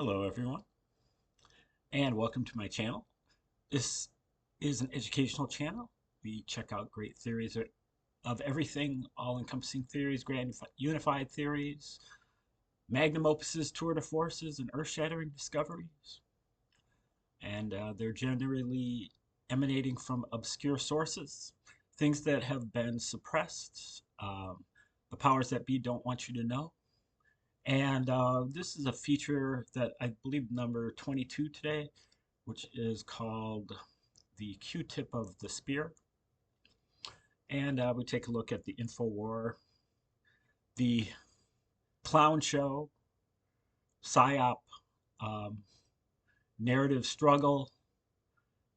Hello, everyone, and welcome to my channel. This is an educational channel. We check out great theories of everything, all-encompassing theories, grand unified theories, magnum opuses, tour de forces, and earth-shattering discoveries. And they're generally emanating from obscure sources, things that have been suppressed. The powers that be don't want you to know. And this is a feature that I believe number 22 today, which is called the Q-tip of the spear. And we take a look at the InfoWar, the clown show, psyop, um, narrative struggle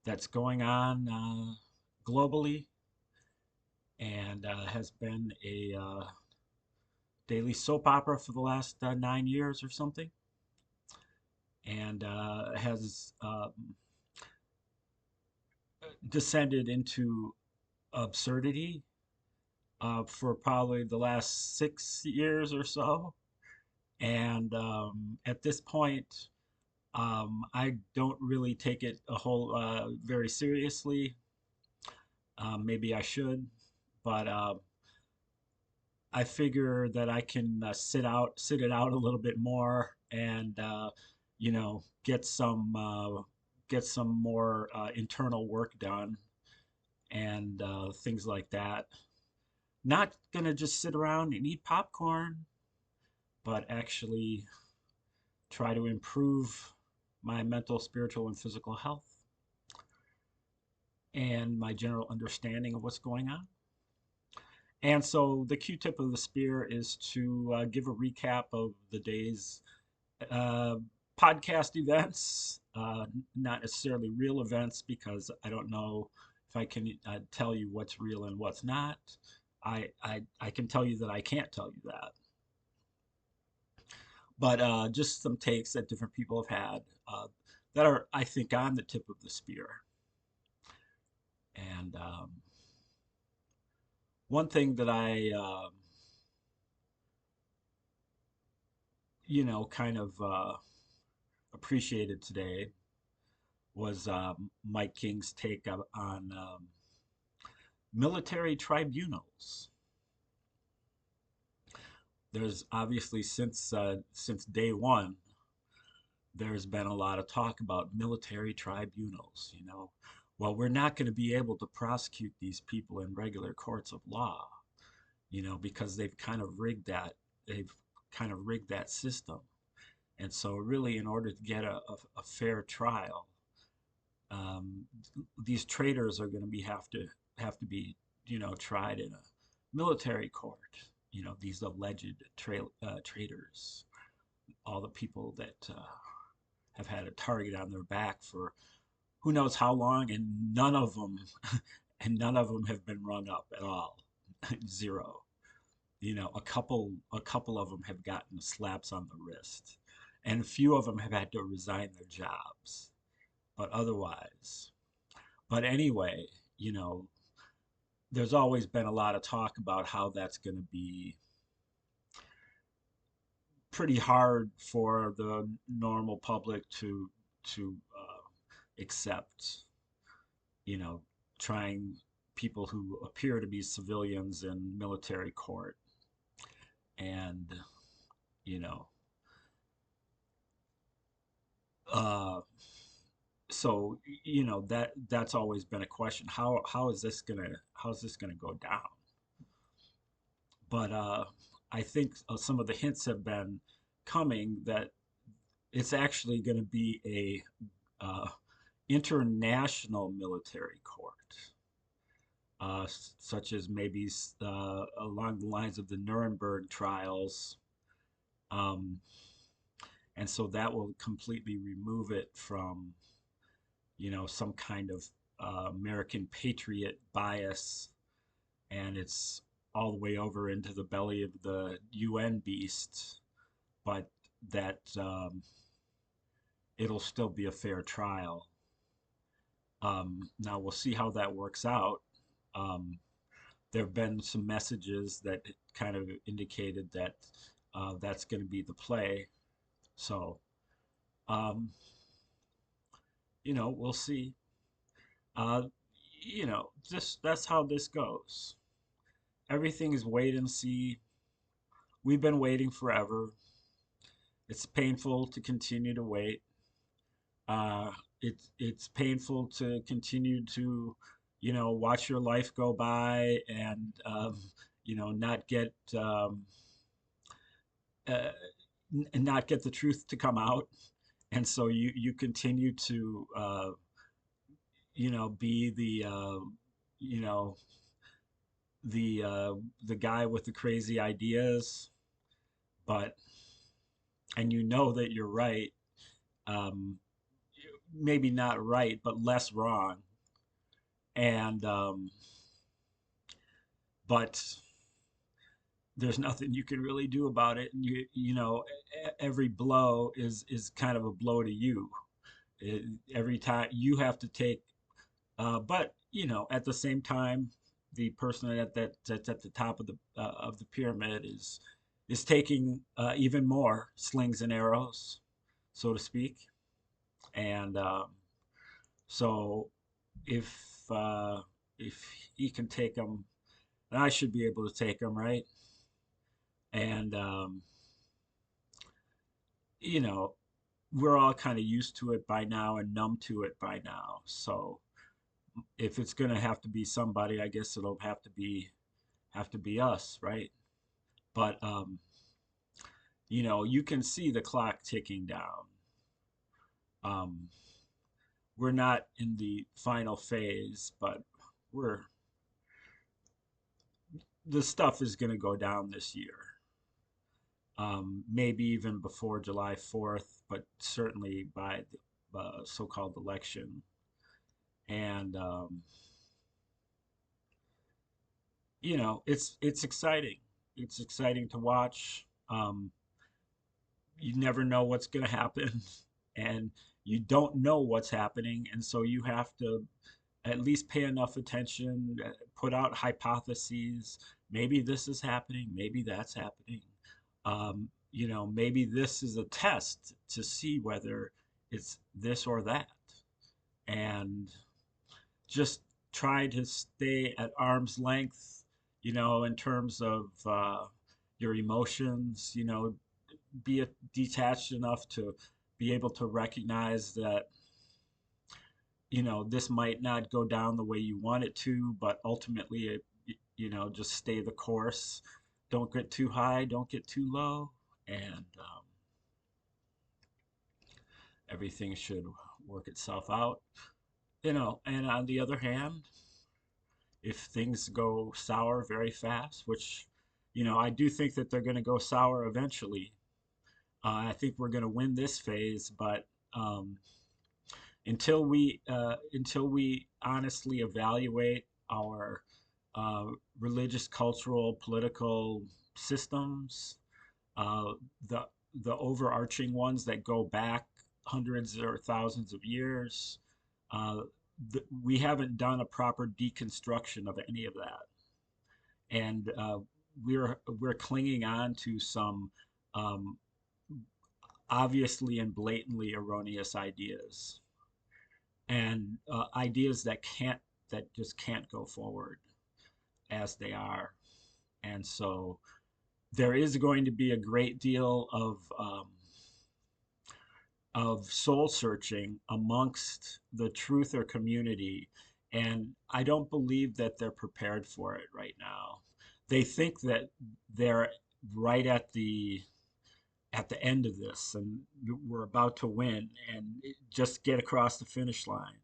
that's going on globally and has been a daily soap opera for the last 9 years or something, and has descended into absurdity for probably the last 6 years or so. And at this point, I don't really take it a whole very seriously. Maybe I should, but I figure that I can sit it out a little bit more, and get some more internal work done and things like that. Not gonna just sit around and eat popcorn, but actually try to improve my mental, spiritual, and physical health and my general understanding of what's going on. And so the Q-tip of the spear is to give a recap of the day's uh, podcast events, not necessarily real events, because I don't know if I can tell you what's real and what's not. I can tell you that I can't tell you that. But just some takes that different people have had that are, I think, on the tip of the spear. And one thing that I, kind of appreciated today was Mike King's take on military tribunals. There's obviously since day one, there's been a lot of talk about military tribunals. Well, we're not going to be able to prosecute these people in regular courts of law, because they've kind of rigged that system. And so really, in order to get a fair trial, um, these traitors are going to have to be, tried in a military court. These alleged traitors, all the people that have had a target on their back for who knows how long, and none of them, have been rung up at all. Zero. A couple of them have gotten slaps on the wrist, and a few of them have had to resign their jobs. But otherwise, but anyway, you know, there's always been a lot of talk about how that's going to be pretty hard for the normal public to accept. You know, trying people who appear to be civilians in military court, and you know, uh, so that's always been a question. How is this gonna go down? But I think some of the hints have been coming that it's actually going to be a international military court, such as maybe along the lines of the Nuremberg trials. Um, and so that will completely remove it from, some kind of American patriot bias, and it's all the way over into the belly of the UN beast, but that it'll still be a fair trial. Now we'll see how that works out. Um, there have been some messages that kind of indicated that that's going to be the play. So Um, we'll see. Uh, that's how this goes. Everything is wait and see. We've been waiting forever. It's painful to continue to wait. Uh, it's painful to continue to, watch your life go by and not get uh, not get the truth to come out, and so you continue to be you know the guy with the crazy ideas, but and that you're right, um, maybe not right, but less wrong, and but there's nothing you can really do about it, and every blow is kind of a blow to you. It, every time you have to take, but at the same time, the person that's at the top of the pyramid is taking even more slings and arrows, so to speak. And so if uh, if he can take them, then I should be able to take them, right? And you know, we're all kind of used to it by now and numb to it by now. So if it's gonna have to be somebody, I guess it'll have to be us, right? But you can see the clock ticking down. Um, we're not in the final phase, but we're the stuff is going to go down this year. Maybe even before July 4th, but certainly by the so-called election. And it's exciting. It's exciting to watch. You never know what's going to happen, and you don't know what's happening, and so you have to at least pay enough attention, put out hypotheses. Maybe this is happening, maybe that's happening. Maybe this is a test to see whether it's this or that. And just try to stay at arm's length, in terms of your emotions, be detached enough to be able to recognize that this might not go down the way you want it to, but ultimately just stay the course. Don't get too high, don't get too low, and everything should work itself out. And on the other hand, if things go sour very fast, which I do think that they're going to go sour eventually. I think we're going to win this phase, but um, until we honestly evaluate our uh, religious, cultural, political systems, uh, the the overarching ones that go back hundreds or thousands of years, uh, we haven't done a proper deconstruction of any of that, and we're clinging on to some um, obviously and blatantly erroneous ideas, and ideas that just can't go forward as they are. And so there is going to be a great deal of soul searching amongst the truther community, and I don't believe that they're prepared for it right now. They think that they're right at the end of this, and we're about to win and just get across the finish line.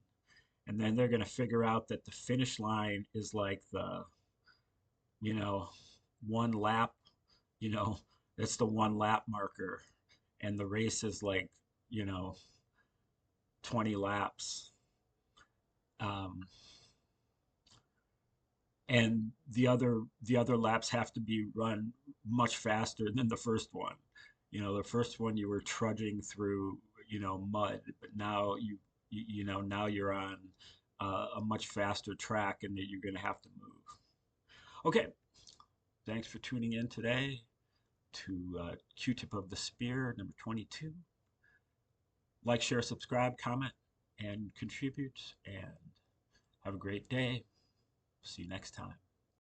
And then they're going to figure out that the finish line is like you know, one lap, you know, that's the one lap marker. And the race is like, you know, 20 laps. Um, and the other laps have to be run much faster than the first one. The first one you were trudging through, mud, but now now you're on a much faster track, and that you're going to have to move. Okay, thanks for tuning in today to Q-Tip of the Spear number 22. Like, share, subscribe, comment, and contribute. And have a great day. See you next time.